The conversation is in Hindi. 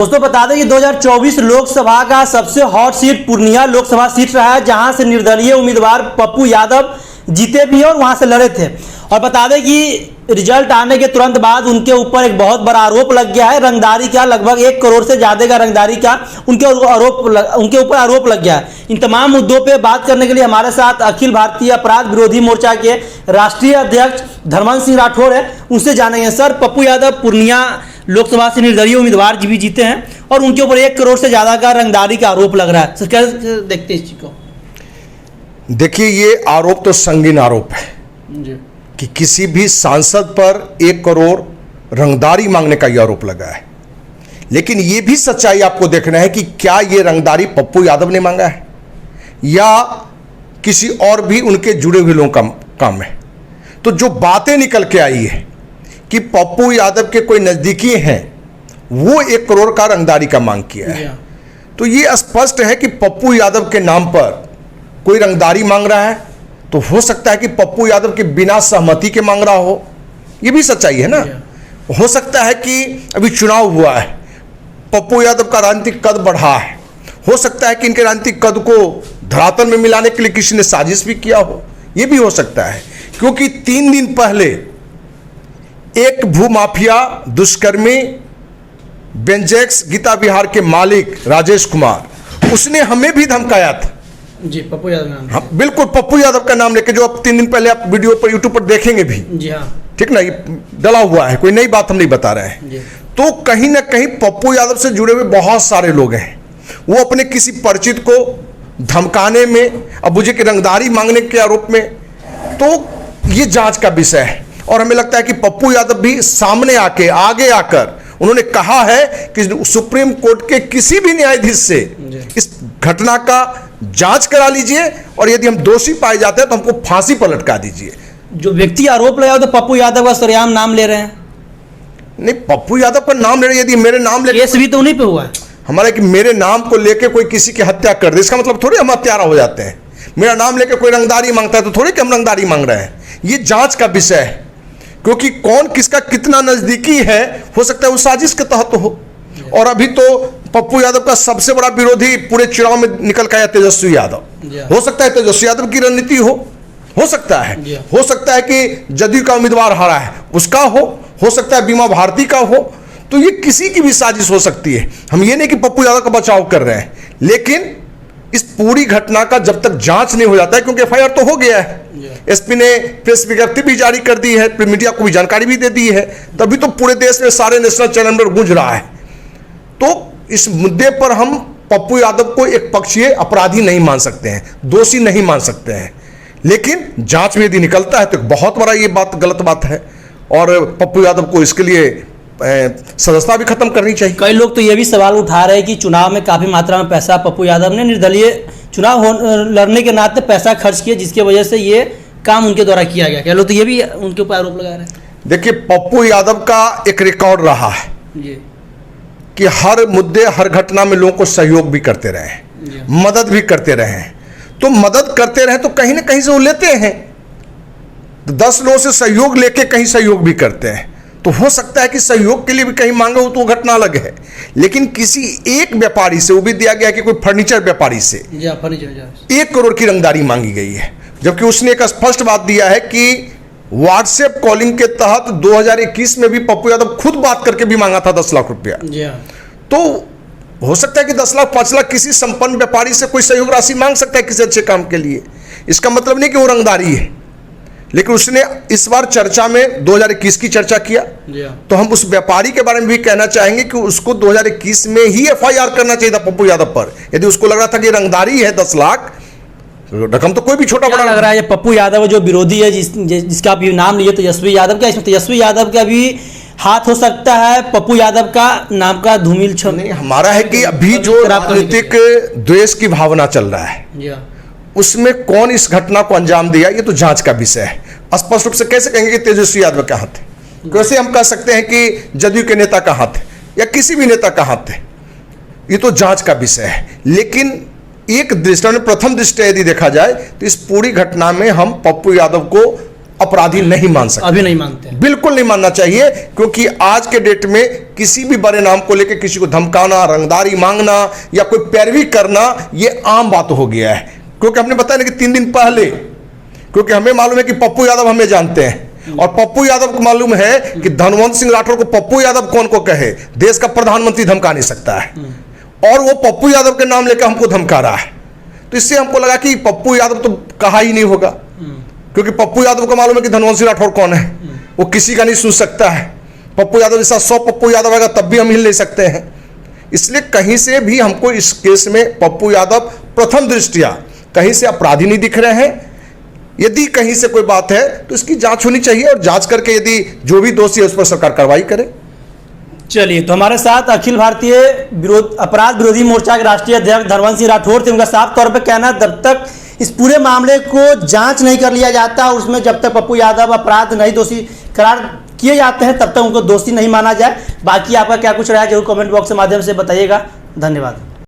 दोस्तों बता दें कि 2024 लोकसभा का सबसे hot seat Purnia Lok Sabha seat रहा है, जहां से निर्दलीय उम्मीदवार पप्पू यादव जीते भी और वहां से लड़े थे। और बता दें कि रिजल्ट आने के तुरंत बाद उनके ऊपर एक बहुत बड़ा आरोप लग गया है रंगदारी का, लगभग 1 करोड़ से ज़्यादा का रंगदारी का उनके ऊपर आरोप लग गया है। इन तमाम मुद्दों पे बात करने के लिए हमारे साथ अखिल भारतीय अपराध विरोधी मोर्चा के राष्ट्रीय अध्यक्ष धर्मेंद्र सिंह राठौर है, उनसे जानेंगे। सर, पप्पू यादव पूर्णिया लोकसभा से निर्दलीय उम्मीदवार भी जीते हैं और उनके ऊपर 1 करोड़ से ज़्यादा का रंगदारी का आरोप लग रहा है, सर कैसे देखते हैं इस चीज़ को? देखिए, ये आरोप तो संगीन आरोप है जी। कि किसी भी सांसद पर 1 करोड़ रंगदारी मांगने का यह आरोप लगा है। लेकिन ये भी सच्चाई आपको देखना है कि क्या ये रंगदारी पप्पू यादव ने मांगा है या किसी और भी उनके जुड़े हुए लोगों का काम है। तो जो बातें निकल के आई है कि पप्पू यादव के कोई नज़दीकी हैं, वो 1 करोड़ का रंगदारी का मांग किया है, तो ये स्पष्ट है कि पप्पू यादव के नाम पर कोई रंगदारी मांग रहा है। तो हो सकता है कि पप्पू यादव के बिना सहमति के मांग रहा हो, ये भी सच्चाई है ना। हो सकता है कि अभी चुनाव हुआ है, पप्पू यादव का राजनीतिक कद बढ़ा है, हो सकता है कि इनके राजनीतिक कद को धरातल में मिलाने के लिए किसी ने साजिश भी किया हो, ये भी हो सकता है। क्योंकि 3 दिन पहले एक भूमाफिया दुष्कर्मी बेंजेक्स गीता विहार के मालिक राजेश कुमार, उसने हमें भी धमकाया था जी, पप्पू यादव नाम। हाँ, बिल्कुल पप्पू यादव का नाम लेके, जो अब 3 दिन पहले आप वीडियो पर यूट्यूब पर देखेंगे भी। जी हाँ, ठीक ना, ये डला हुआ है, कोई नई बात हम नहीं बता रहे हैं। तो कहीं ना कहीं पप्पू यादव से जुड़े हुए बहुत सारे लोग हैं, वो अपने किसी परिचित को धमकाने में, अब मुझे की रंगदारी मांगने के आरोप में, तो ये जांच का विषय है। और हमें लगता है कि पप्पू यादव भी सामने आके, आगे आकर उन्होंने कहा है कि सुप्रीम कोर्ट के किसी भी न्यायाधीश से इस घटना का जांच करा लीजिए और यदि हम दोषी पाए जाते हैं तो हमको फांसी पर लटका दीजिए। जो व्यक्ति आरोप लगाया तो पप्पू यादव का सरेआम नाम ले रहे हैं। नहीं, पप्पू यादव का नाम ले रहे, यदि मेरे नाम ले, केस भी तो उन्हीं पे हुआ है हमारा कि मेरे नाम को लेके कोई किसी की हत्या कर दे, इसका मतलब थोड़ी हम हत्यारा हो जाते हैं। मेरा नाम लेके कोई रंगदारी मांगता है तो थोड़ी कि हम रंगदारी मांग रहे हैं। ये जांच का विषय है, क्योंकि कौन किसका कितना नजदीकी है, हो सकता है वो साजिश के तहत हो। और अभी तो पप्पू यादव का सबसे बड़ा विरोधी पूरे चुनाव में निकल के आया तेजस्वी यादव। हो सकता है तेजस्वी यादव की रणनीति हो सकता है, हो सकता है कि जदयू का उम्मीदवार हारा है उसका हो सकता है बीमा भारती का हो। तो ये किसी की भी साजिश हो सकती है। हम ये नहीं कि पप्पू यादव का बचाव कर रहे हैं, लेकिन इस पूरी घटना का जब तक जांच नहीं हो जाता है, क्योंकि एफआईआर तो हो गया है, एसपी ने प्रेस विज्ञप्ति भी जारी कर दी है, मीडिया को भी जानकारी भी दे दी है, तभी तो पूरे देश में सारे नेशनल चैनल में गूंज रहा है। तो इस मुद्दे पर हम पप्पू यादव को एक पक्षीय अपराधी नहीं मान सकते हैं, दोषी नहीं मान सकते हैं। लेकिन जांच में यदि निकलता है तो बहुत बड़ा ये बात गलत बात है और पप्पू यादव को इसके लिए सदस्यता भी खत्म करनी चाहिए। कई लोग तो ये भी सवाल उठा रहे हैं कि चुनाव में काफी मात्रा में पैसा पप्पू यादव ने निर्दलीय चुनाव लड़ने के नाते पैसा खर्च किया, जिसकी वजह से ये काम उनके द्वारा किया गया। कई लोग तो ये भी उनके ऊपर आरोप लगा रहे हैं। देखिए, पप्पू यादव का एक रिकॉर्ड रहा है कि हर मुद्दे, हर घटना में लोगों को सहयोग भी करते रहे, मदद भी करते रहे। तो मदद करते रहे तो कहीं ना कहीं से वो लेते हैं, 10 लोगों से सहयोग लेके कहीं सहयोग भी करते हैं। तो हो सकता है कि सहयोग के लिए भी कहीं मांगे हो तो घटना अलग है। लेकिन किसी एक व्यापारी से, वो भी दिया गया कि कोई फर्नीचर व्यापारी से 1 करोड़ की रंगदारी मांगी गई है, जबकि उसने एक स्पष्ट बात दिया है कि व्हाट्सएप कॉलिंग के तहत 2021 में भी पप्पू यादव खुद बात करके भी मांगा था 10 लाख रुपया। तो हो सकता है कि 10 लाख 5 लाख किसी संपन्न व्यापारी से कोई सहयोग राशि मांग सकता है किसी अच्छे काम के लिए। इसका मतलब नहीं कि वो रंगदारी है, लेकिन उसने इस बार चर्चा में 2021 की चर्चा किया। तो हम उस व्यापारी के बारे में भी कहना चाहेंगे कि उसको 2021 में ही एफआईआर करना चाहिए था पप्पू यादव पर। यदि उसको लग रहा था कि रंगदारी है 10 लाख, रकम तो कोई भी छोटा बड़ा लग रहा है। ये पप्पू यादव जो विरोधी है, जिसका भी नाम लिए तेजस्वी यादव, क्या इसमें तेजस्वी यादव का भी हाथ हो सकता है पप्पू यादव का नाम का धूमिल छल? नहीं, हमारा है कि अभी जो राजनीतिक द्वेष की भावना चल रहा है, उसमें कौन इस घटना को अंजाम दिया, ये तो जांच का विषय है। स्पष्ट रूप से कैसे कहेंगे कि तेजस्वी यादव का हाथ है? कैसे हम कह सकते हैं कि जदयू के नेता का हाथ है या किसी भी नेता का हाथ है? ये तो जांच का विषय है। लेकिन एक दृष्टि, प्रथम दृष्टि यदि देखा जाए तो इस पूरी घटना में हम पप्पू यादव को अपराधी नहीं मान सकते, अभी नहीं मानते हैं। बिल्कुल नहीं मानना चाहिए, क्योंकि आज के डेट में किसी भी बड़े नाम को लेकर किसी को धमकाना, रंगदारी मांगना या कोई पैरवी करना ये आम बात हो गया है। क्योंकि हमने बताया ना कि 3 दिन पहले, क्योंकि हमें मालूम है कि पप्पू यादव हमें जानते हैं और पप्पू यादव को मालूम है कि धनवंत सिंह राठौर को पप्पू यादव कौन को कहे, देश का प्रधानमंत्री धमका नहीं सकता है, और वो पप्पू यादव के नाम लेकर हमको धमका रहा है। तो इससे हमको लगा कि पप्पू यादव तो कहा ही नहीं होगा, क्योंकि पप्पू यादव को मालूम है कि धनवंत सिंह राठौर कौन है, वो किसी का नहीं सुन सकता है। पप्पू यादव जैसा 100 पप्पू यादव आएगा तब भी हम हिल नहीं सकते हैं। इसलिए कहीं से भी हमको इस केस में पप्पू यादव प्रथम दृष्टिया कहीं से अपराधी नहीं दिख रहे हैं। यदि कहीं से कोई बात है तो इसकी जांच होनी चाहिए, और जांच करके यदि जो भी दोषी है उस पर सरकार कार्रवाई करे। चलिए, तो हमारे साथ अखिल भारतीय अपराध विरोधी मोर्चा के राष्ट्रीय अध्यक्ष धनवंत सिंह राठौर थे। उनका साफ तौर पे कहना है जब तक इस पूरे मामले को जांच नहीं कर लिया जाता और उसमें जब तक पप्पू यादव अपराध नहीं दोषी करार किए जाते हैं तब तक उनको दोषी नहीं माना जाए। बाकी आपका क्या कुछ रहा है जरूर कमेंट बॉक्स के माध्यम से बताइएगा। धन्यवाद।